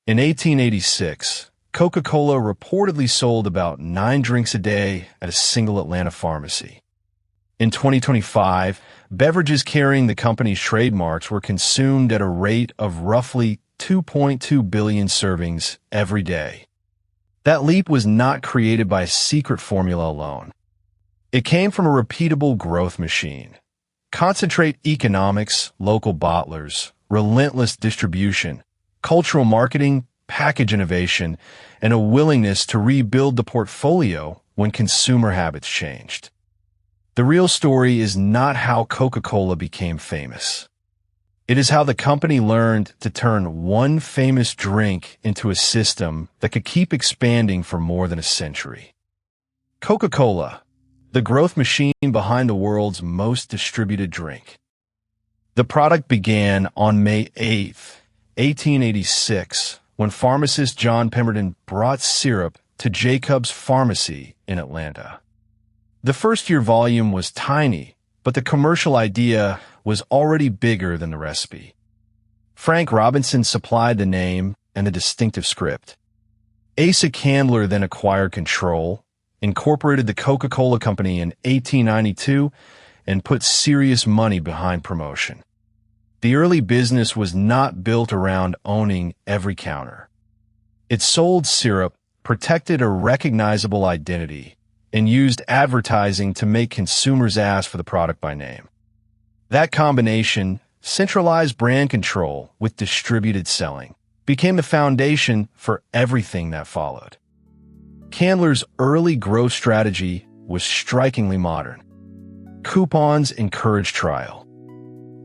In 1886, Coca-Cola reportedly sold about 9 drinks a day at a single Atlanta pharmacy. In 2025, beverages carrying the company's trademarks were consumed at a rate of roughly 2.2 billion servings every day. That leap was not created by a secret formula alone. It came from a repeatable growth machine. Concentrate economics, local bottlers, relentless distribution, cultural marketing, package innovation, and a willingness to rebuild the portfolio when consumer habits changed. The real story is not how Coca-Cola became famous. It is how the company learned to turn one famous drink into a system that could keep expanding for more than a century. Coca-Cola, the growth machine behind the world's most distributed drink. The product began on May 8, 1886, when pharmacist John Pemberton brought syrup to Jacob's Pharmacy in Atlanta. The first-year volume was tiny, but the commercial idea was already bigger than the recipe. Frank Robinson supplied the name and the distinctive script. Asa Candler then acquired control, incorporated the Coca-Cola Company in 1892, and put serious money behind promotion. The early business was not built around owning every counter. It sold syrup, protected a recognizable identity, and used advertising to make consumers ask for the product by name. That combination, centralized brand control with distributed selling, became the foundation for everything that followed. Candler's early growth strategy was strikingly modern. Coupons encouraged trial.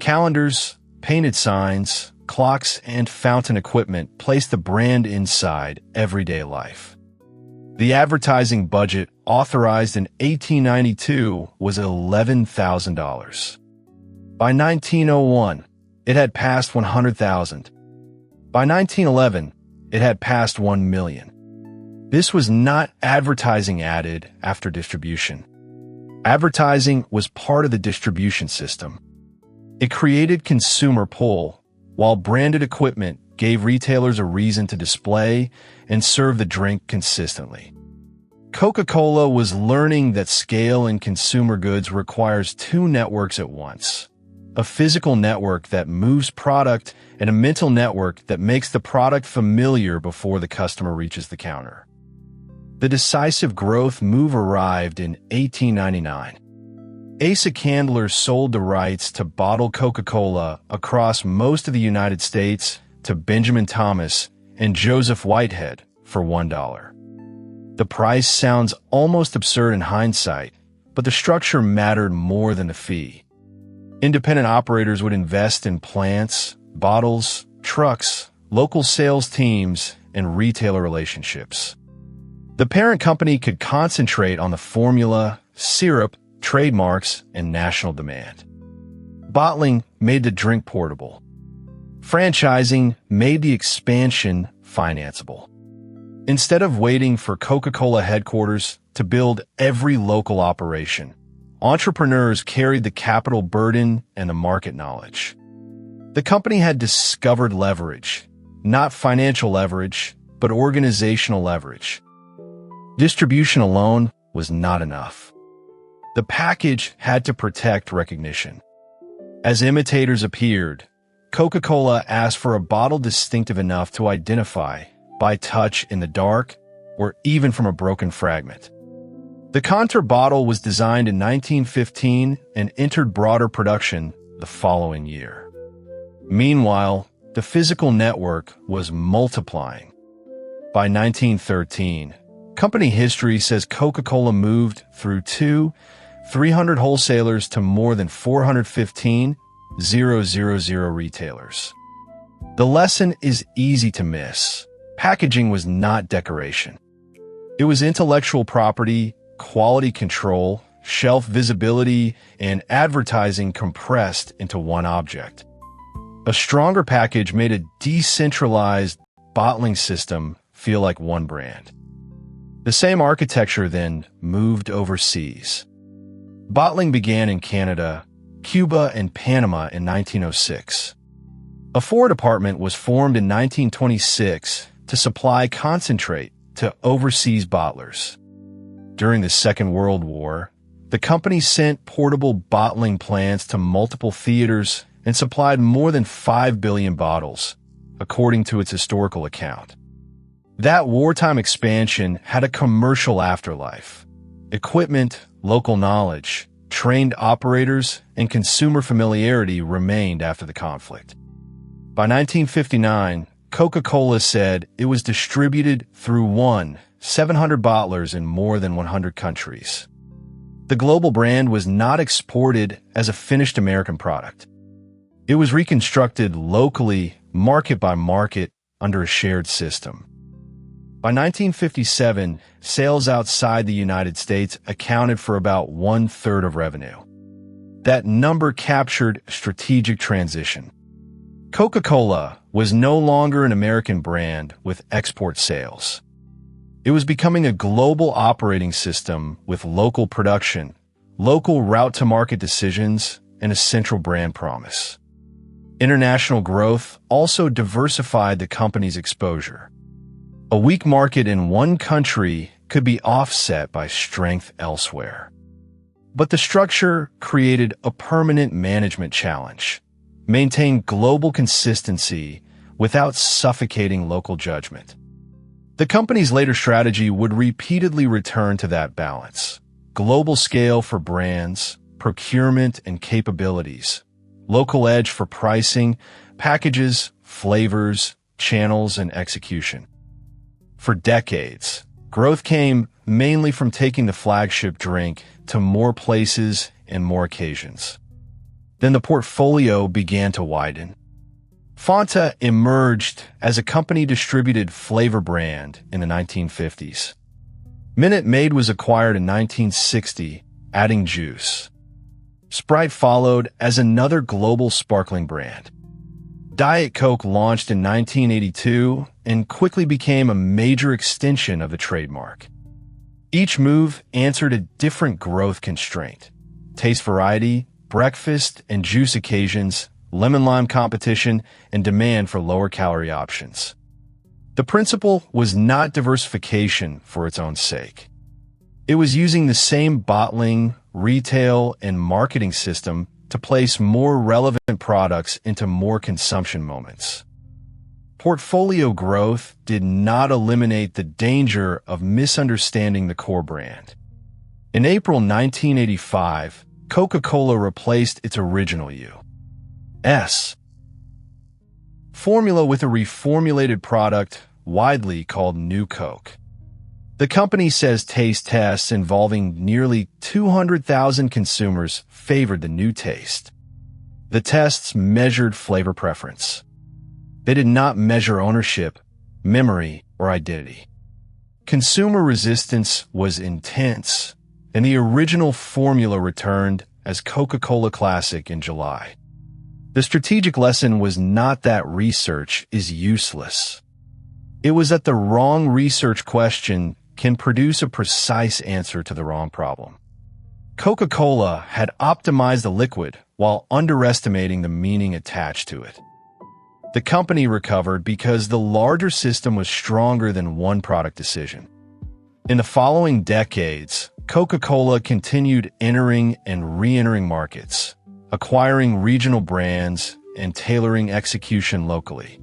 Calendars, painted signs, clocks, and fountain equipment placed the brand inside everyday life. The advertising budget authorized in 1892 was $11,000. By 1901, it had passed 100,000. By 1911, it had passed 1 million. This was not advertising added after distribution. Advertising was part of the distribution system. It created consumer pull, while branded equipment gave retailers a reason to display and serve the drink consistently. Coca-Cola was learning that scale in consumer goods requires 2 networks at once: a physical network that moves product and a mental network that makes the product familiar before the customer reaches the counter. The decisive growth move arrived in 1899. Asa Candler sold the rights to bottle Coca-Cola across most of the United States to Benjamin Thomas and Joseph Whitehead for $1. The price sounds almost absurd in hindsight, but the structure mattered more than the fee. Independent operators would invest in plants, bottles, trucks, local sales teams, and retailer relationships. The parent company could concentrate on the formula, syrup, trademarks, and national demand. Bottling made the drink portable. Franchising made the expansion financeable. Instead of waiting for Coca-Cola headquarters to build every local operation, entrepreneurs carried the capital burden and the market knowledge. The company had discovered leverage, not financial leverage, but organizational leverage. Distribution alone was not enough. The package had to protect recognition. As imitators appeared, Coca-Cola asked for a bottle distinctive enough to identify by touch in the dark or even from a broken fragment. The Contour bottle was designed in 1915 and entered broader production the following year. Meanwhile, the physical network was multiplying. By 1913, company history says Coca-Cola moved through 300 wholesalers to more than 415,000 retailers. The lesson is easy to miss. Packaging was not decoration. It was intellectual property, quality control, shelf visibility, and advertising compressed into one object. A stronger package made a decentralized bottling system feel like one brand. The same architecture then moved overseas. Bottling began in Canada, Cuba, and Panama in 1906. A Ford department was formed in 1926 to supply concentrate to overseas bottlers. During the Second World War, the company sent portable bottling plants to multiple theaters and supplied more than 5 billion bottles, according to its historical account. That wartime expansion had a commercial afterlife. Equipment, local knowledge, trained operators, and consumer familiarity remained after the conflict. By 1959, Coca-Cola said it was distributed through 700 bottlers in more than 100 countries. The global brand was not exported as a finished American product. It was reconstructed locally, market by market, under a shared system. By 1957, sales outside the United States accounted for about 1/3 of revenue. That number captured strategic transition. Coca-Cola was no longer an American brand with export sales. It was becoming a global operating system with local production, local route-to-market decisions, and a central brand promise. International growth also diversified the company's exposure. A weak market in one country could be offset by strength elsewhere. But the structure created a permanent management challenge: maintain global consistency without suffocating local judgment. The company's later strategy would repeatedly return to that balance: global scale for brands, procurement and capabilities, local edge for pricing, packages, flavors, channels, and execution. For decades, growth came mainly from taking the flagship drink to more places and more occasions. Then the portfolio began to widen. Fanta emerged as a company-distributed flavor brand in the 1950s. Minute Maid was acquired in 1960, adding juice. Sprite followed as another global sparkling brand. Diet Coke launched in 1982 and quickly became a major extension of the trademark. Each move answered a different growth constraint: taste variety, breakfast and juice occasions, lemon-lime competition, and demand for lower-calorie options. The principle was not diversification for its own sake. It was using the same bottling, retail, and marketing system to place more relevant products into more consumption moments. Portfolio growth did not eliminate the danger of misunderstanding the core brand. In April 1985, Coca-Cola replaced its original U.S. formula with a reformulated product widely called New Coke. The company says taste tests involving nearly 200,000 consumers favored the new taste. The tests measured flavor preference. They did not measure ownership, memory, or identity. Consumer resistance was intense, and the original formula returned as Coca-Cola Classic in July. The strategic lesson was not that research is useless. It was that the wrong research question can produce a precise answer to the wrong problem. Coca-Cola had optimized the liquid while underestimating the meaning attached to it. The company recovered because the larger system was stronger than one product decision. In the following decades, Coca-Cola continued entering and re-entering markets, acquiring regional brands and tailoring execution locally.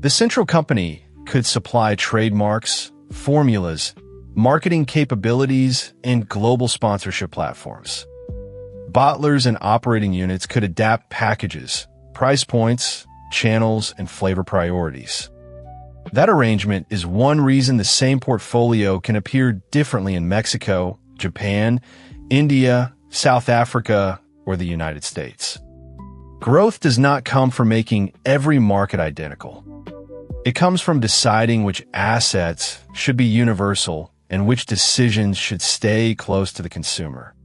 The central company could supply trademarks, formulas, marketing capabilities, and global sponsorship platforms. Bottlers and operating units could adapt packages, price points, channels, and flavor priorities. That arrangement is one reason the same portfolio can appear differently in Mexico, Japan, India, South Africa, or the United States. Growth does not come from making every market identical. It comes from deciding which assets should be universal and which decisions should stay close to the consumer.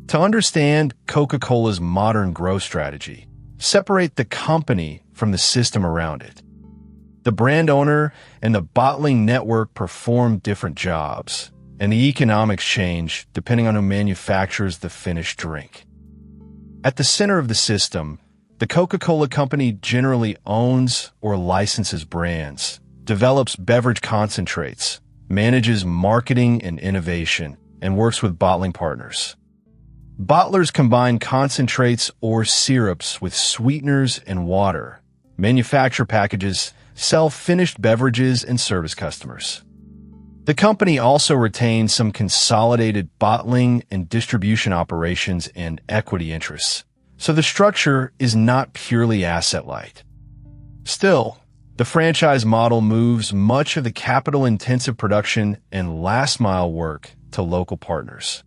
To understand Coca-Cola's modern growth strategy, separate the company from the system around it. The brand owner and the bottling network perform different jobs, and the economics change depending on who manufactures the finished drink. At the center of the system, The Coca-Cola Company generally owns or licenses brands, develops beverage concentrates, manages marketing and innovation, and works with bottling partners. Bottlers combine concentrates or syrups with sweeteners and water, manufacture packages, sell finished beverages, and service customers. The company also retains some consolidated bottling and distribution operations and equity interests, so the structure is not purely asset-light. Still, the franchise model moves much of the capital-intensive production and last-mile work to local partners.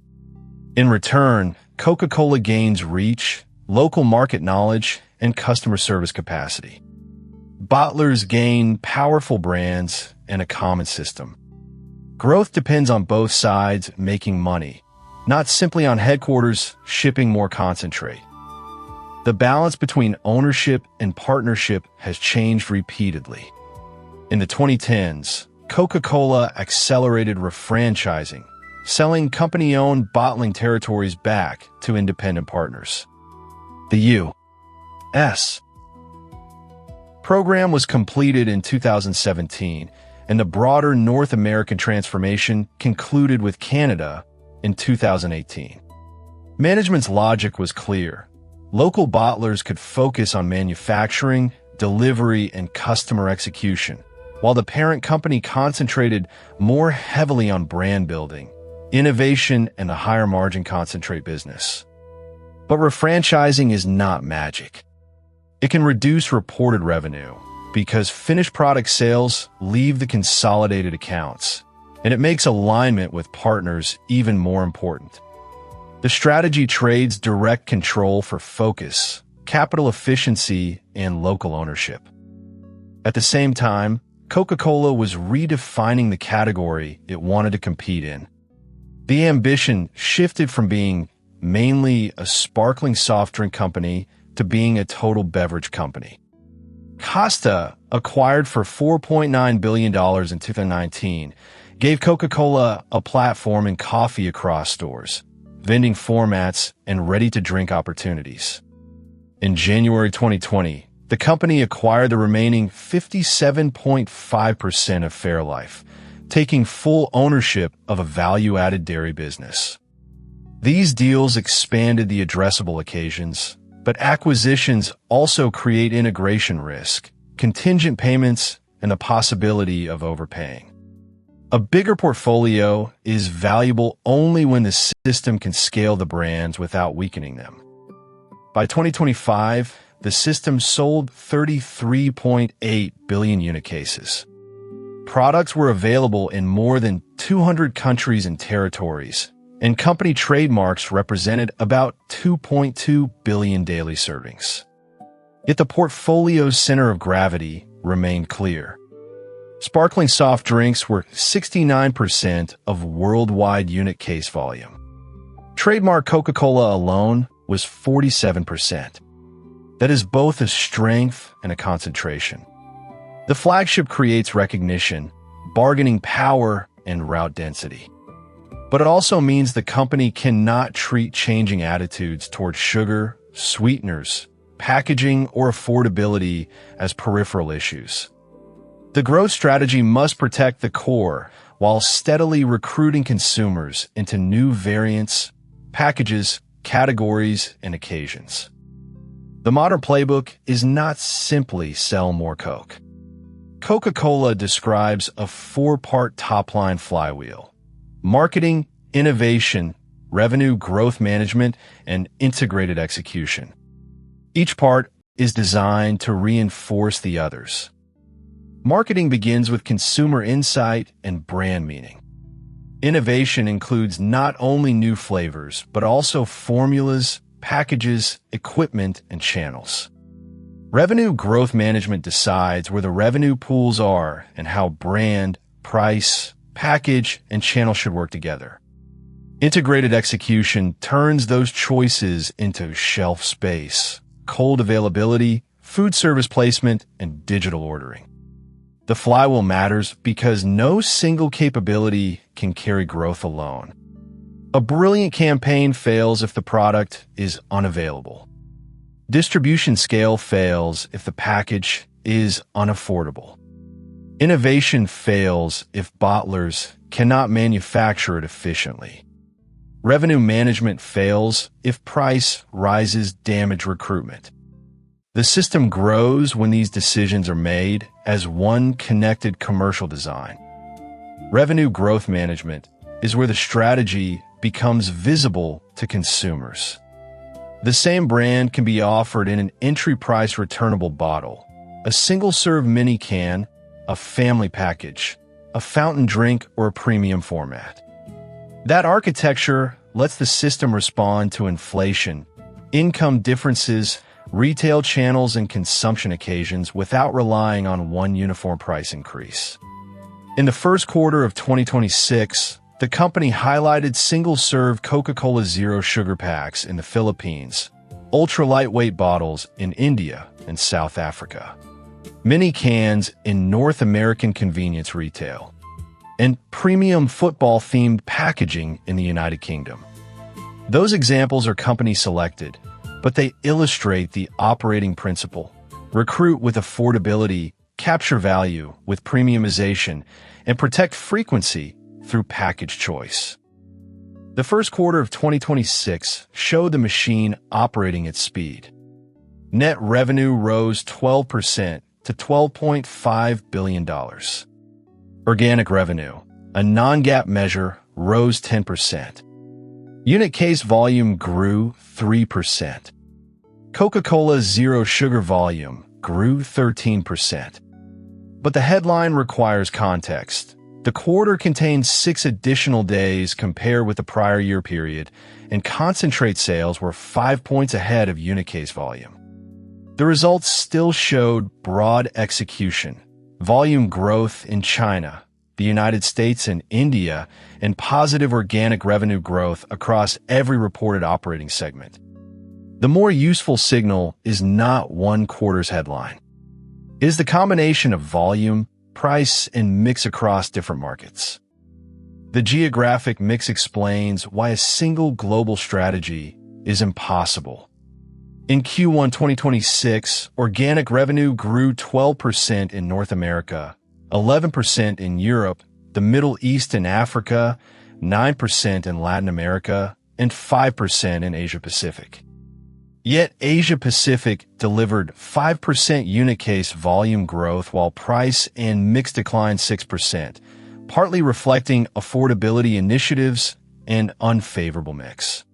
In return, Coca-Cola gains reach, local market knowledge, and customer service capacity. Bottlers gain powerful brands and a common system. Growth depends on both sides making money, not simply on headquarters shipping more concentrate. The balance between ownership and partnership has changed repeatedly. In the 2010s, Coca-Cola accelerated refranchising, selling company-owned bottling territories back to independent partners. The U.S. program was completed in 2017, and the broader North American transformation concluded with Canada in 2018. Management's logic was clear. Local bottlers could focus on manufacturing, delivery, and customer execution, while the parent company concentrated more heavily on brand building, innovation, and a higher margin concentrate business. But refranchising is not magic. It can reduce reported revenue because finished product sales leave the consolidated accounts, and it makes alignment with partners even more important. The strategy trades direct control for focus, capital efficiency, and local ownership. At the same time, Coca-Cola was redefining the category it wanted to compete in. The ambition shifted from being mainly a sparkling soft drink company to being a total beverage company. Costa, acquired for $4.9 billion in 2019, gave Coca-Cola a platform in coffee across stores, vending formats, and ready-to-drink opportunities. In January 2020, the company acquired the remaining 57.5% of Fairlife, taking full ownership of a value-added dairy business. These deals expanded the addressable occasions, but acquisitions also create integration risk, contingent payments, and the possibility of overpaying. A bigger portfolio is valuable only when the system can scale the brands without weakening them. By 2025, the system sold 33.8 billion unit cases. Products were available in more than 200 countries and territories, and company trademarks represented about 2.2 billion daily servings. Yet the portfolio's center of gravity remained clear. Sparkling soft drinks were 69% of worldwide unit case volume. Trademark Coca-Cola alone was 47%. That is both a strength and a concentration. The flagship creates recognition, bargaining power, and route density. But it also means the company cannot treat changing attitudes toward sugar, sweeteners, packaging, or affordability as peripheral issues. The growth strategy must protect the core while steadily recruiting consumers into new variants, packages, categories, and occasions. The modern playbook is not simply sell more Coke. Coca-Cola describes a four-part top-line flywheel: marketing, innovation, revenue growth management, and integrated execution. Each part is designed to reinforce the others. Marketing begins with consumer insight and brand meaning. Innovation includes not only new flavors, but also formulas, packages, equipment, and channels. Revenue growth management decides where the revenue pools are and how brand, price, package, and channel should work together. Integrated execution turns those choices into shelf space, cold availability, food service placement, and digital ordering. The flywheel matters because no single capability can carry growth alone. A brilliant campaign fails if the product is unavailable. Distribution scale fails if the package is unaffordable. Innovation fails if bottlers cannot manufacture it efficiently. Revenue management fails if price rises damage recruitment. The system grows when these decisions are made as one connected commercial design. Revenue growth management is where the strategy becomes visible to consumers. The same brand can be offered in an entry-price returnable bottle, a single-serve mini can, a family package, a fountain drink, or a premium format. That architecture lets the system respond to inflation, income differences, retail channels, and consumption occasions without relying on one uniform price increase. In the first quarter of 2026, the company highlighted single-serve Coca-Cola Zero Sugar packs in the Philippines, ultra-lightweight bottles in India and South Africa, mini cans in North American convenience retail, and premium football-themed packaging in the United Kingdom. Those examples are company-selected, but they illustrate the operating principle: recruit with affordability, capture value with premiumization, and protect frequency through package choice. The first quarter of 2026 showed the machine operating at speed. Net revenue rose 12% to $12.5 billion. Organic revenue, a non-GAAP measure, rose 10%. Unit case volume grew 3%. Coca-Cola Zero Sugar volume grew 13%. But the headline requires context. The quarter contains 6 additional days compared with the prior year period, and concentrate sales were 5 points ahead of unit case volume. The results still showed broad execution, volume growth in China, the United States, and India, and positive organic revenue growth across every reported operating segment. The more useful signal is not one quarter's headline. It is the combination of volume, price, and mix across different markets. The geographic mix explains why a single global strategy is impossible. In Q1 2026, organic revenue grew 12% in North America, 11% in Europe, the Middle East and Africa, 9% in Latin America, and 5% in Asia Pacific. Yet Asia Pacific delivered 5% unit case volume growth while price and mix declined 6%, partly reflecting affordability initiatives and unfavorable mix.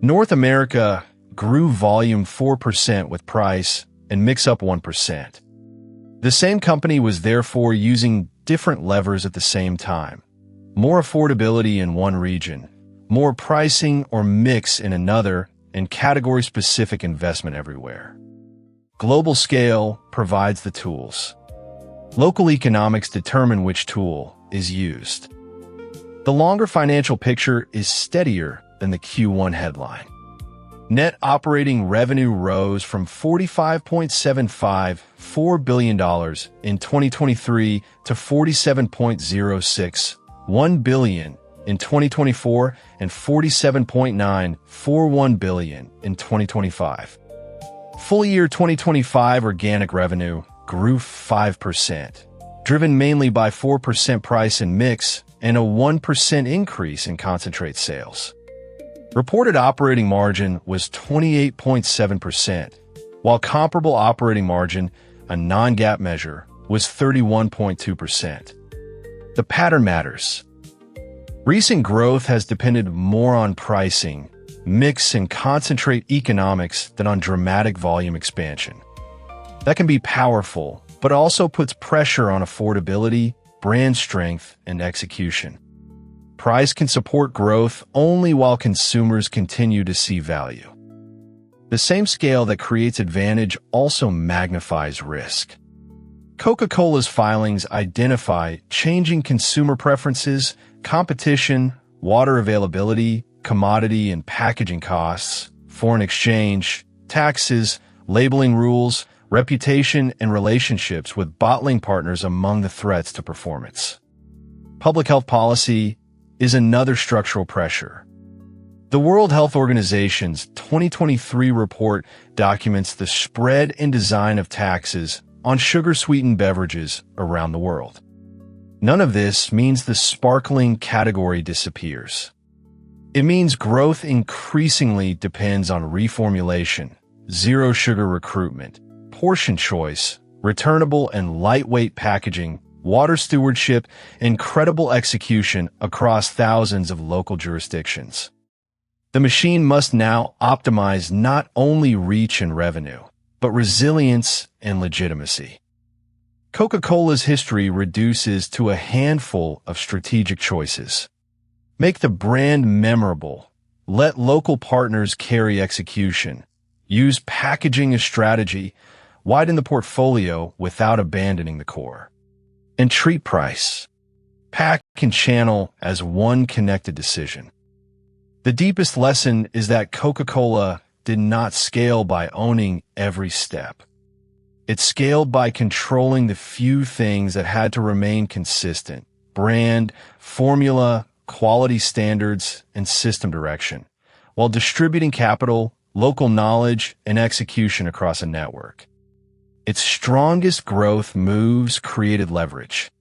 North America grew volume 4% with price and mix up 1%. The same company was therefore using different levers at the same time. More affordability in one region, more pricing or mix in another, and category-specific investment everywhere. Global scale provides the tools. Local economics determine which tool is used. The longer financial picture is steadier than the Q1 headline. Net operating revenue rose from $45.754 billion in 2023 to $47.061 billion in 2024 and $47.941 billion in 2025. Full year 2025 organic revenue grew 5%, driven mainly by 4% price and mix and a 1% increase in concentrate sales. Reported operating margin was 28.7%, while comparable operating margin, a non-GAAP measure, was 31.2%. The pattern matters. Recent growth has depended more on pricing, mix, and concentrate economics than on dramatic volume expansion. That can be powerful, but also puts pressure on affordability, brand strength, and execution. Price can support growth only while consumers continue to see value. The same scale that creates advantage also magnifies risk. Coca-Cola's filings identify changing consumer preferences, competition, water availability, commodity and packaging costs, foreign exchange, taxes, labeling rules, reputation, and relationships with bottling partners among the threats to performance. Public health policy is another structural pressure. The World Health Organization's 2023 report documents the spread and design of taxes on sugar-sweetened beverages around the world. None of this means the sparkling category disappears. It means growth increasingly depends on reformulation, zero sugar recruitment, portion choice, returnable and lightweight packaging, water stewardship, and credible execution across thousands of local jurisdictions. The machine must now optimize not only reach and revenue, but resilience and legitimacy. Coca-Cola's history reduces to a handful of strategic choices. Make the brand memorable. Let local partners carry execution. Use packaging as strategy. Widen the portfolio without abandoning the core. And treat price, pack, and channel as one connected decision. The deepest lesson is that Coca-Cola did not scale by owning every step. It scaled by controlling the few things that had to remain consistent: brand, formula, quality standards, and system direction, while distributing capital, local knowledge, and execution across a network. Its strongest growth moves created leverage.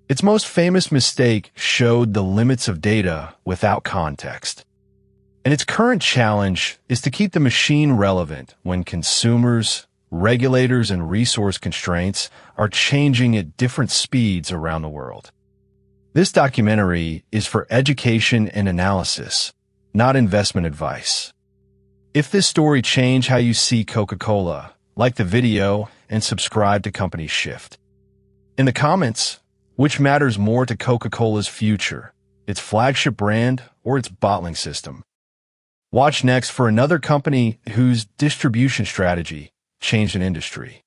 Its most famous mistake showed the limits of data without context. And its current challenge is to keep the machine relevant when consumers, regulators, and resource constraints are changing at different speeds around the world. This documentary is for education and analysis, not investment advice. If this story changed how you see Coca-Cola, like the video and subscribe to CompanyShift. In the comments, which matters more to Coca-Cola's future, its flagship brand or its bottling system? Watch next for another company whose distribution strategy changed an industry.